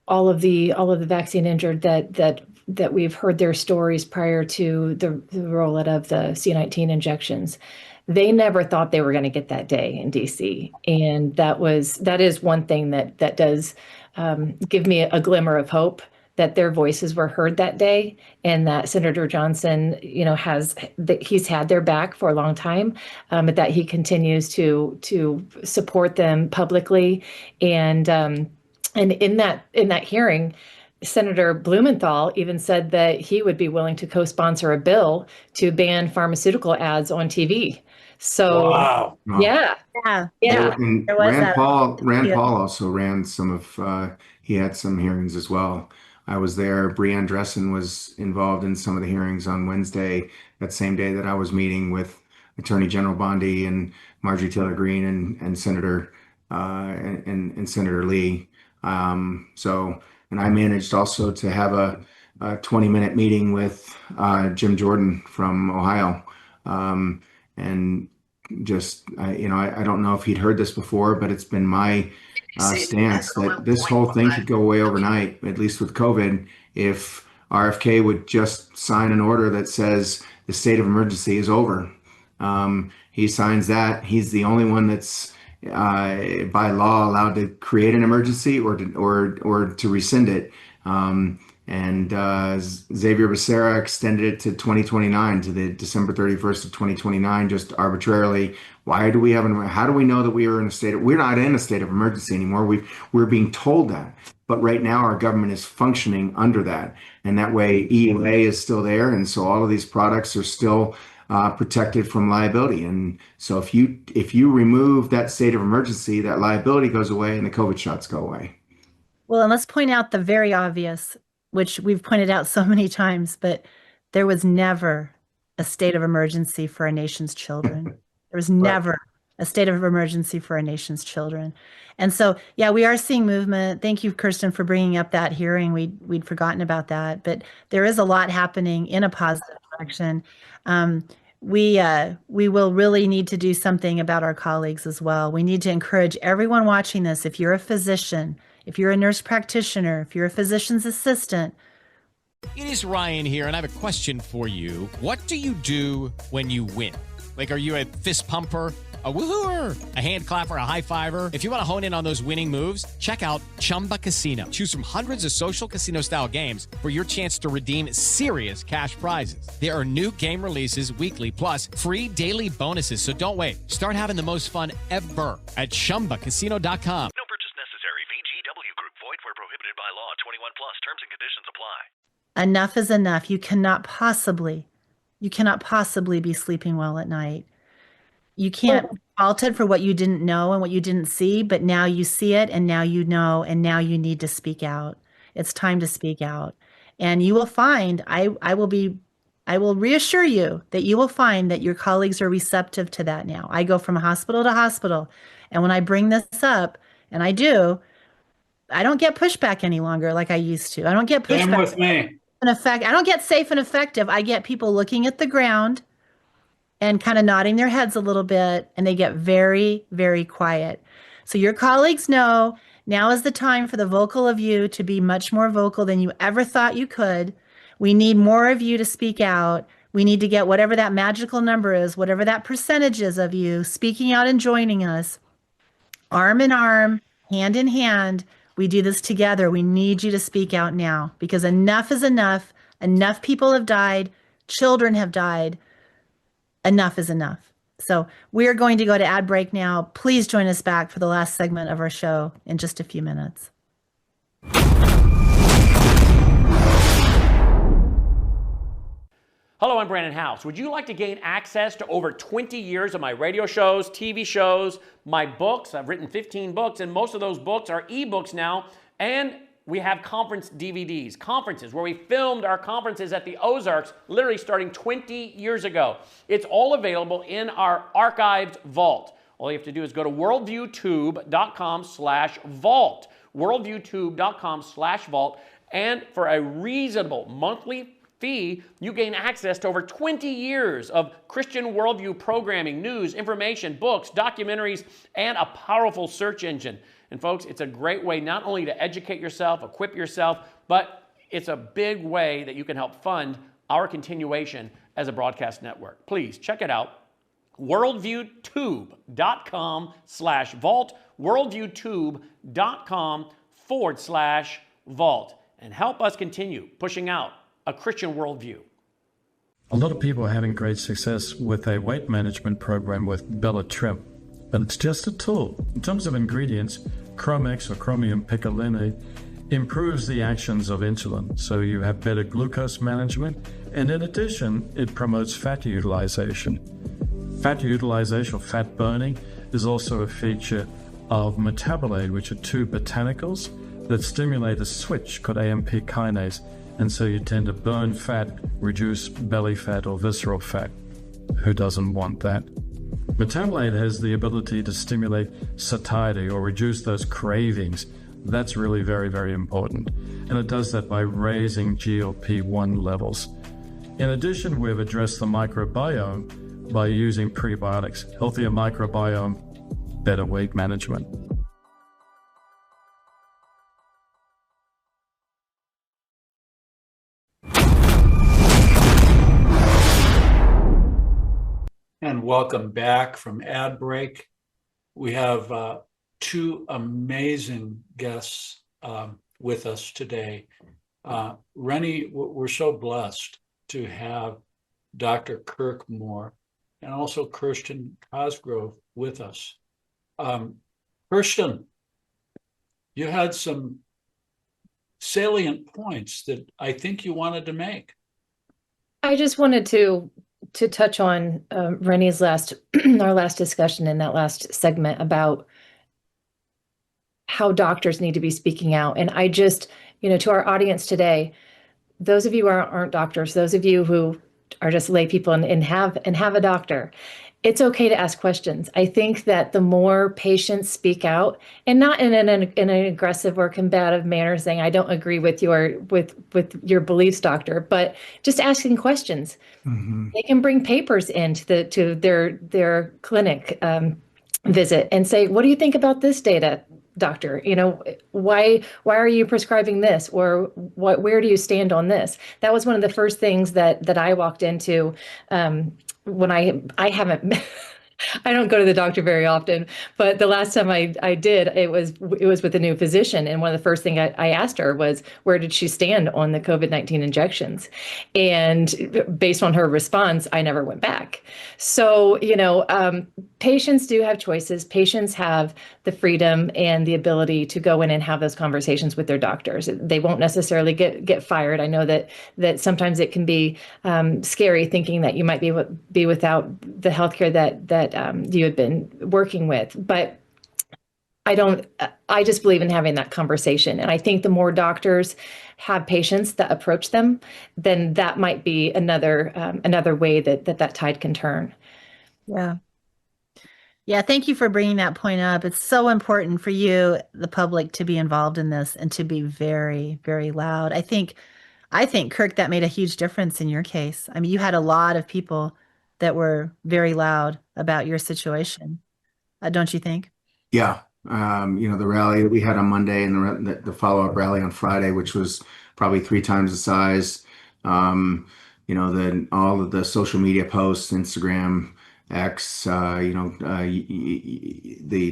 all of the vaccine injured that we've heard their stories prior to the rollout of the C19 injections, they never thought they were going to get that day in DC. And that is one thing that does give me a glimmer of hope, that their voices were heard that day, and that Senator Johnson, he's had their back for a long time, but that he continues to support them publicly. And in that hearing, Senator Blumenthal even said that he would be willing to co-sponsor a bill to ban pharmaceutical ads on TV. So, wow. Yeah. And Rand Paul also ran some of, he had some hearings as well. I was there. Breanne Dressen was involved in some of the hearings on Wednesday, that same day that I was meeting with Attorney General Bondi and Marjorie Taylor Greene and Senator and Senator Lee. And I managed also to have a 20-minute meeting with Jim Jordan from Ohio. And just, I don't know if he'd heard this before, but it's been my stance that this whole thing could go away overnight, at least with COVID, if RFK would just sign an order that says the state of emergency is over. He signs that. He's the only one that's by law allowed to create an emergency or to rescind it. Xavier Becerra extended it to 2029, to the December 31st of 2029, just arbitrarily Why do we have how do we know that we're not in a state of emergency anymore? We're being told that. But right now our government is functioning under that. And that way EUA is still there. And so all of these products are still protected from liability. And so if you remove that state of emergency, that liability goes away and the COVID shots go away. Well, and let's point out the very obvious, which we've pointed out so many times, but there was never a state of emergency for our nation's children. There was never a state of emergency for our nation's children. And so, yeah, we are seeing movement. Thank you, Kirsten, for bringing up that hearing. We'd forgotten about that, but there is a lot happening in a positive direction. We will really need to do something about our colleagues as well. We need to encourage everyone watching this. If you're a physician, if you're a nurse practitioner, if you're a physician's assistant. It is Ryan here, and I have a question for you. What do you do when you win? Like, are you a fist pumper, a woohooer, a hand clapper, a high fiver? If you want to hone in on those winning moves, check out Chumba Casino. Choose from hundreds of social casino style games for your chance to redeem serious cash prizes. There are new game releases weekly, plus free daily bonuses. So don't wait. Start having the most fun ever at ChumbaCasino.com. No purchase necessary. VGW Group. Void where prohibited by law. 21 plus. Terms and conditions apply. Enough is enough. You cannot possibly be sleeping well at night. You can't be faulted for what you didn't know and what you didn't see, but now you see it and now you know, and now you need to speak out. It's time to speak out. And you will find, I will reassure you that you will find that your colleagues are receptive to that now. I go from hospital to hospital, and when I bring this up, and I do, I don't get pushback any longer like I used to. I don't get pushback. Same with me. I don't get safe and effective. I get people looking at the ground and kind of nodding their heads a little bit, and they get very, very quiet. So your colleagues know now is the time for the vocal of you to be much more vocal than you ever thought you could. We need more of you to speak out. We need to get whatever that magical number is, whatever that percentage is of you speaking out and joining us, arm in arm, hand in hand. We do this together. We need you to speak out now, because enough is enough. Enough people have died. Children have died. Enough is enough. So we are going to go to ad break now. Please join us back for the last segment of our show in just a few minutes. Hello, I'm Brandon House. Would you like to gain access to over 20 years of my radio shows, TV shows, my books? I've written 15 books, and most of those books are ebooks now. And we have conference DVDs, conferences where we filmed our conferences at the Ozarks, literally starting 20 years ago. It's all available in our archived vault. All you have to do is go to worldviewtube.com/vault, worldviewtube.com/vault, and for a reasonable monthly fee, you gain access to over 20 years of Christian worldview programming, news, information, books, documentaries, and a powerful search engine. And folks, it's a great way not only to educate yourself, equip yourself, but it's a big way that you can help fund our continuation as a broadcast network. Please check it out. worldviewtube.com/vault, worldviewtube.com/vault, and help us continue pushing out a Christian worldview. A lot of people are having great success with a weight management program with Bella Trim, but it's just a tool. In terms of ingredients, Chromex or chromium picolinate improves the actions of insulin, so you have better glucose management, and in addition, it promotes fat utilization. Fat utilization or fat burning is also a feature of metabolite, which are two botanicals that stimulate a switch called AMP kinase, and so you tend to burn fat, reduce belly fat or visceral fat. Who doesn't want that? Metabolite has the ability to stimulate satiety or reduce those cravings. That's really very, very important. And it does that by raising GLP-1 levels. In addition, we've addressed the microbiome by using prebiotics. Healthier microbiome, better weight management. And welcome back from ad break. We have two amazing guests with us today. Rennie, we're so blessed to have Dr. Kirk Moore and also Kirsten Cosgrove with us. Kirsten, you had some salient points that I think you wanted to make. I just wanted to touch on Rennie's last our last discussion in that last segment about how doctors need to be speaking out. And I just, to our audience today, those of you who aren't doctors, those of you who are just lay people and have a doctor, it's okay to ask questions. I think that the more patients speak out, and not in an aggressive or combative manner, saying I don't agree with your beliefs, doctor, but just asking questions. Mm-hmm. They can bring papers into their clinic visit and say, what do you think about this data, doctor? Why are you prescribing this, or where do you stand on this? That was one of the first things that I walked into when I haven't I don't go to the doctor very often, but the last time I did, it was with a new physician. And one of the first things I asked her was, where did she stand on the COVID-19 injections? And based on her response, I never went back. So, patients do have choices. Patients have the freedom and the ability to go in and have those conversations with their doctors. They won't necessarily get fired. I know that sometimes it can be scary thinking that you might be without the healthcare that you had been working with. But I just believe in having that conversation. And I think the more doctors have patients that approach them, then that might be another way that tide can turn. Yeah. Yeah, thank you for bringing that point up. It's so important for you, the public, to be involved in this and to be very, very loud. I think, Kirk, that made a huge difference in your case. I mean, you had a lot of people that were very loud about your situation. Don't you think? Yeah. The rally that we had on Monday and the follow-up rally on Friday, which was probably 3 times the size. All of the social media posts, Instagram, X, the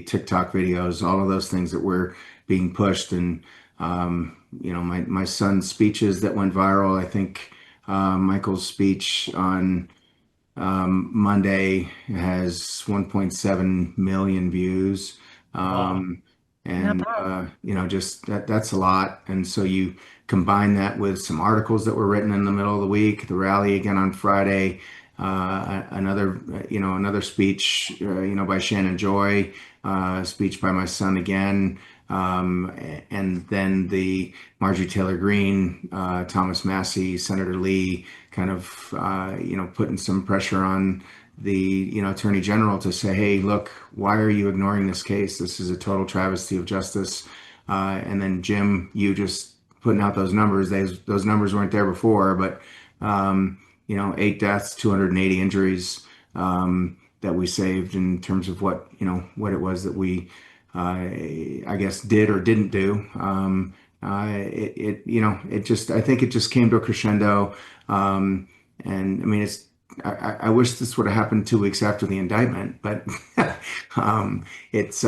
TikTok videos, all of those things that were being pushed. And, my son's speeches that went viral. I think Michael's speech on Monday has 1.7 million views. And just that's a lot. And so you combine that with some articles that were written in the middle of the week, the rally again on Friday, another speech, by Shannon Joy, speech by my son again. And then the Marjorie Taylor Greene, Thomas Massey, Senator Lee, kind of, putting some pressure on the, Attorney General to say, hey, look, why are you ignoring this case? This is a total travesty of justice. And then Jim, you just putting out those numbers. Those numbers weren't there before, but 8 deaths, 280 injuries that we saved in terms of what it was that we, I guess, did or didn't do. I think it just came to a crescendo. And I mean, I wish this would have happened 2 weeks after the indictment, but it's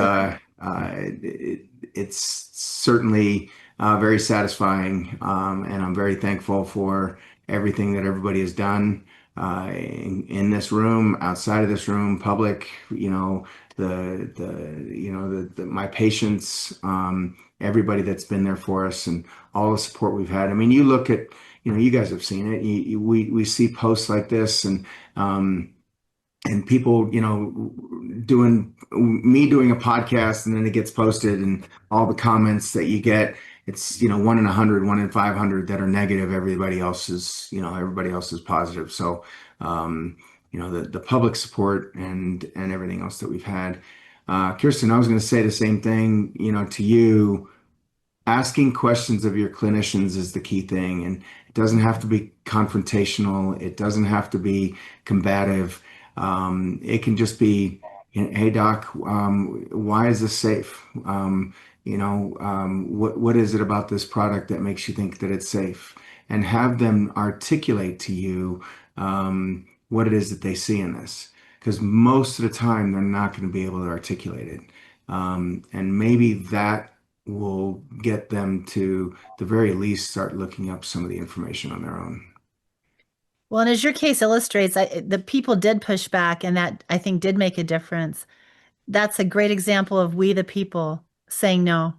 certainly very satisfying. And I'm very thankful for everything that everybody has done in this room, outside of this room, public, my patients, everybody that's been there for us, and all the support we've had. I mean, you look at, you guys have seen it. We see posts like this, and people, doing a podcast, and then it gets posted, and all the comments that you get, it's 1 in 100, 1 in 500 that are negative. Everybody else is positive. So, the public support and everything else that we've had. Kirsten, I was going to say the same thing, to you. Asking questions of your clinicians is the key thing, and it doesn't have to be confrontational. It doesn't have to be combative. It can just be, hey doc, why is this safe? What is it about this product that makes you think that it's safe? And have them articulate to you what it is that they see in this, because most of the time they're not going to be able to articulate it. And maybe that will get them to the very least start looking up some of the information on their own. Well, and as your case illustrates, the people did push back, and that I think did make a difference. That's a great example of we the people saying no.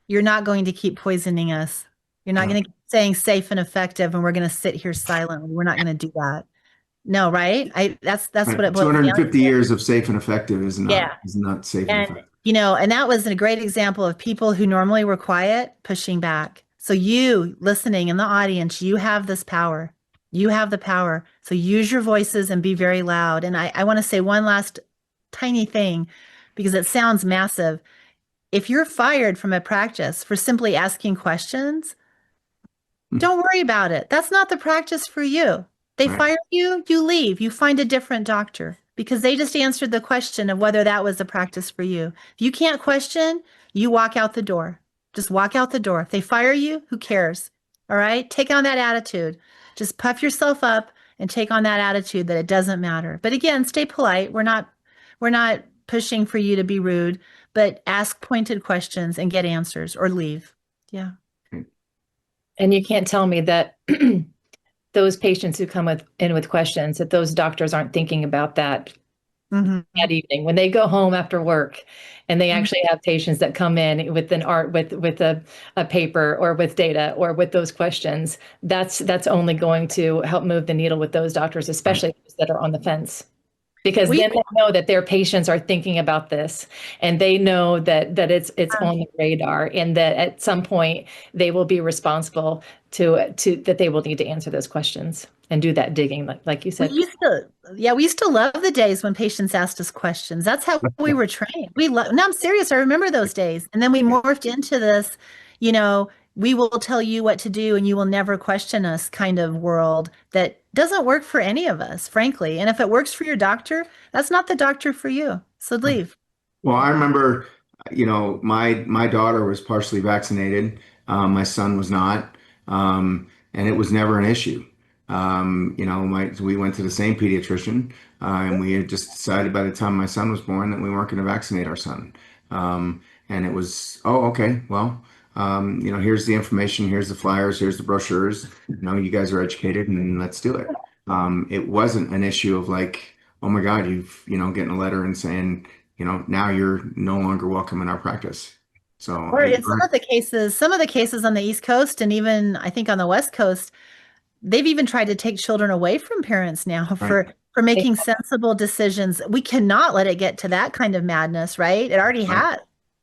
You're not going to keep poisoning us. You're not going to keep saying safe and effective, and we're going to sit here silently. We're not going to do that. No, right? That's Right. what it boils down 250 to. years of safe and effective is Yeah. not safe and And effective. and that was a great example of people who normally were quiet pushing back. So you listening in the audience, you have this power. You have the power. So use your voices and be very loud. And I want to say one last tiny thing because it sounds massive. If you're fired from a practice for simply asking questions, don't worry about it. That's not the practice for you. They fire you, you leave, you find a different doctor because they just answered the question of whether that was the practice for you. If you can't question, you walk out the door. Just walk out the door. If they fire you, who cares? All right? Take on that attitude. Just puff yourself up and take on that attitude that it doesn't matter. But again, stay polite. We're not pushing for you to be rude, but ask pointed questions and get answers or leave. Yeah. And you can't tell me that those patients who come in with questions, that those doctors aren't thinking about that that evening when they go home after work, and they actually have patients that come in with an art with a paper or with data or with those questions. That's only going to help move the needle with those doctors, especially those that are on the fence. Because then they know that their patients are thinking about this, and they know that it's on the radar, and that at some point they will be responsible to that they will need to answer those questions and do that digging, like you said. We used to love the days when patients asked us questions. That's how we were trained. No, I'm serious. I remember those days. And then we morphed into this, we will tell you what to do and you will never question us kind of world that doesn't work for any of us, frankly. And if it works for your doctor, that's not the doctor for you. So leave. Well, I remember, my daughter was partially vaccinated. My son was not, and it was never an issue. We went to the same pediatrician, and we had just decided by the time my son was born that we weren't going to vaccinate our son. And it was, oh, okay, well, here's the information, here's the flyers, here's the brochures. You guys are educated, and let's do it. It wasn't an issue of like, oh my God, you've, getting a letter and saying, now you're no longer welcome in our practice. So, or in some of the cases on the East Coast and even I think on the West Coast, they've even tried to take children away from parents now for making sensible decisions. We cannot let it get to that kind of madness, right? It already has.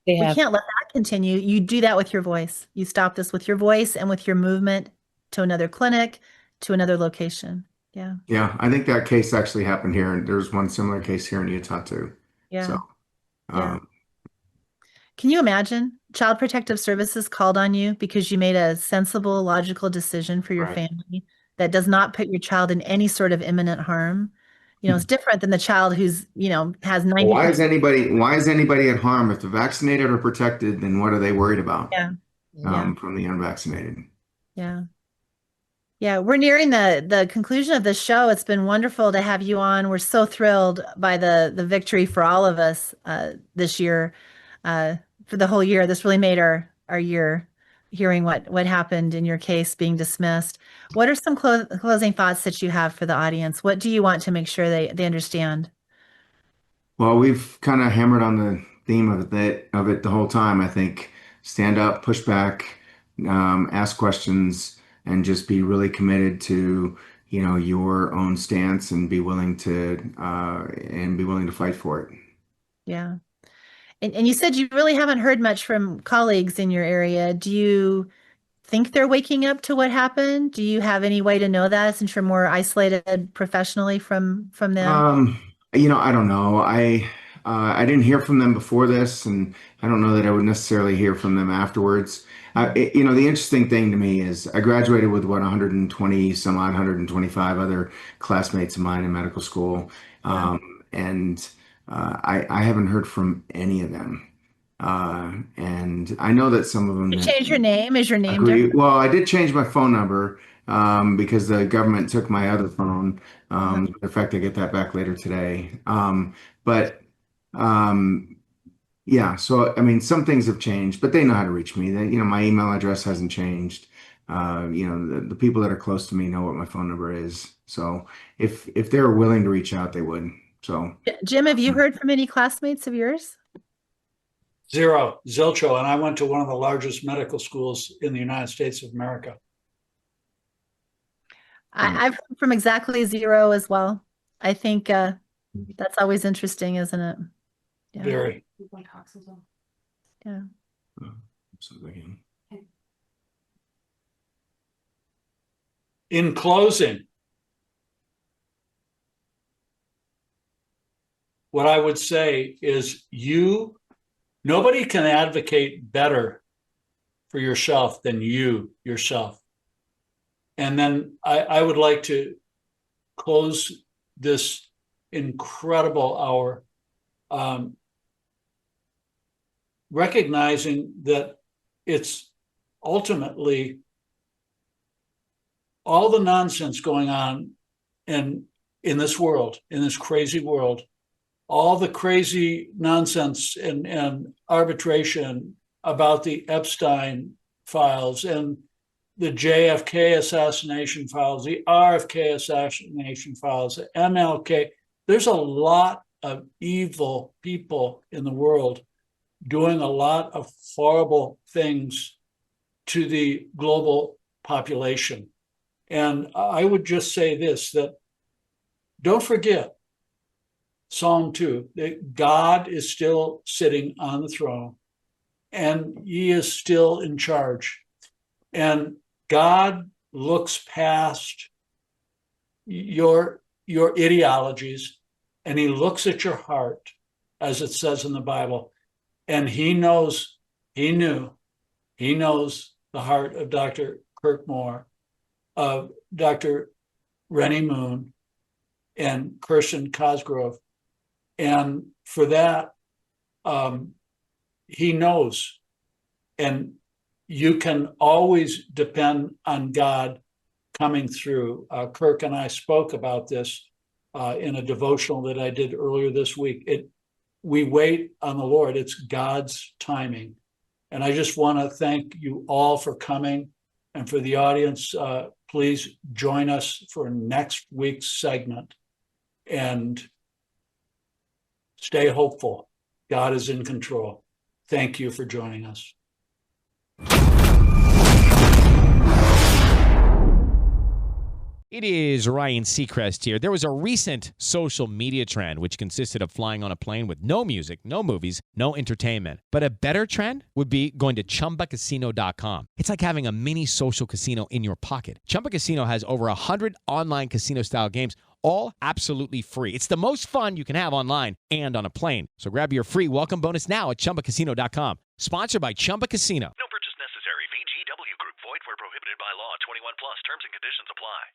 We can't let that continue. You do that with your voice. You stop this with your voice and with your movement to another clinic, to another location. Yeah. Yeah, I think that case actually happened here, and there's one similar case here in Utah too. Yeah. So, can you imagine Child Protective Services called on you because you made a sensible, logical decision for your family that does not put your child in any sort of imminent harm? It's different than the child who's, has 90. Why is anybody at harm? If they're vaccinated or protected, then what are they worried about? From the unvaccinated. Yeah. Yeah, we're nearing the conclusion of the show. It's been wonderful to have you on. We're so thrilled by the victory for all of us this year, for the whole year. This really made our year, hearing what happened in your case being dismissed. What are some closing thoughts that you have for the audience? What do you want to make sure they understand? Well, we've kind of hammered on the theme of it the whole time. I think stand up, push back, ask questions, and just be really committed to your own stance and be willing to fight for it. Yeah. And you said you really haven't heard much from colleagues in your area. Do you think they're waking up to what happened? Do you have any way to know that since you're more isolated professionally from them? I don't know. I didn't hear from them before this, and I don't know that I would necessarily hear from them afterwards. The interesting thing to me is I graduated with 120 some odd, 125 other classmates of mine in medical school. And I haven't heard from any of them. And I know that some of them You change your name? Is your name agree. different? Well, I did change my phone number because the government took my other phone. In fact, I get that back later today. But Yeah. So, I mean, some things have changed, but they know how to reach me. My email address hasn't changed. The people that are close to me know what my phone number is. So if they were willing to reach out, they would. So, Jim, have you heard from any classmates of yours? Zero, zilcho. And I went to one of the largest medical schools in the United States of America. I've heard from exactly zero as well. I think that's always interesting, isn't it? Yeah. Very. Yeah. In closing, what I would say is nobody can advocate better for yourself than you yourself. And then I would like to close this incredible hour recognizing that it's ultimately all the nonsense going on in this world, in this crazy world, all the crazy nonsense and arbitration about the Epstein files and the JFK assassination files, the RFK assassination files, the MLK. There's a lot of evil people in the world doing a lot of horrible things to the global population. And I would just say this, that don't forget Psalm 2, that God is still sitting on the throne and he is still in charge. And God looks past your ideologies and he looks at your heart, as it says in the Bible, and he knows the heart of Dr. Kirk Moore, of Dr. Rennie Moon, and Kirsten Cosgrove. And for that, he knows. And you can always depend on God coming through. Kirk and I spoke about this in a devotional that I did earlier this week. We wait on the Lord. It's God's timing. And I just want to thank you all for coming. And for the audience, please join us for next week's segment. And stay hopeful. God is in control. Thank you for joining us. It is Ryan Seacrest here. There was a recent social media trend which consisted of flying on a plane with no music, no movies, no entertainment. But a better trend would be going to ChumbaCasino.com. It's like having a mini social casino in your pocket. Chumba Casino has over 100 online casino-style games, all absolutely free. It's the most fun you can have online and on a plane. So grab your free welcome bonus now at ChumbaCasino.com. Sponsored by Chumba Casino. No purchase necessary. VGW Group. Void where prohibited by law. 21 plus. Terms and conditions apply.